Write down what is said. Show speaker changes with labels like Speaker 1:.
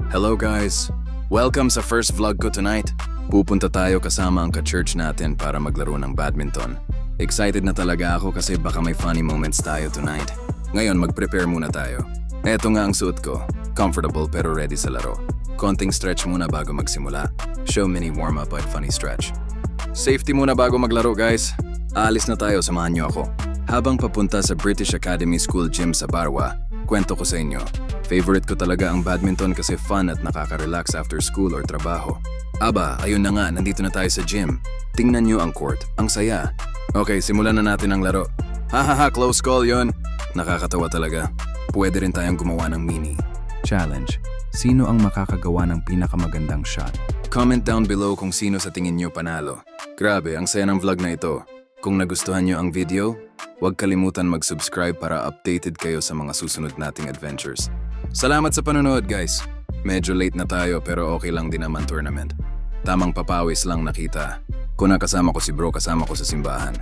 Speaker 1: Hello guys! Welcome sa first vlog ko tonight. Pupunta tayo kasama ang ka-church natin para maglaro ng badminton. Excited na talaga ako kasi baka may funny moments tayo tonight. Ngayon mag-prepare muna tayo. Eto nga ang suot ko. Comfortable pero ready sa laro. Konting stretch muna bago magsimula. Show mini warm-up at funny stretch. Safety muna bago maglaro guys. Aalis na tayo, samahan niyo ako. Habang papunta sa British Academy School Gym sa Barwa, kwento ko sa inyo. Favorite ko talaga ang badminton kasi fun at nakaka-relax after school or trabaho. Aba, ayun na nga, nandito na tayo sa gym. Tingnan nyo ang court, ang saya. Okay, simulan na natin ang laro. Hahaha, close call yon. Nakakatawa talaga. Pwede rin tayong gumawa ng mini
Speaker 2: Challenge. Sino ang makakagawa ng pinakamagandang shot?
Speaker 1: Comment down below kung sino sa tingin nyo panalo. Grabe, ang saya ng vlog na ito. Kung nagustuhan nyo ang video, huwag kalimutan mag-subscribe para updated kayo sa mga susunod nating adventures. Salamat sa panonood guys. Medyo late na tayo pero okay lang din naman tournament. Tamang papawis lang nakita. Kung nakasama ko si bro, kasama ko sa simbahan.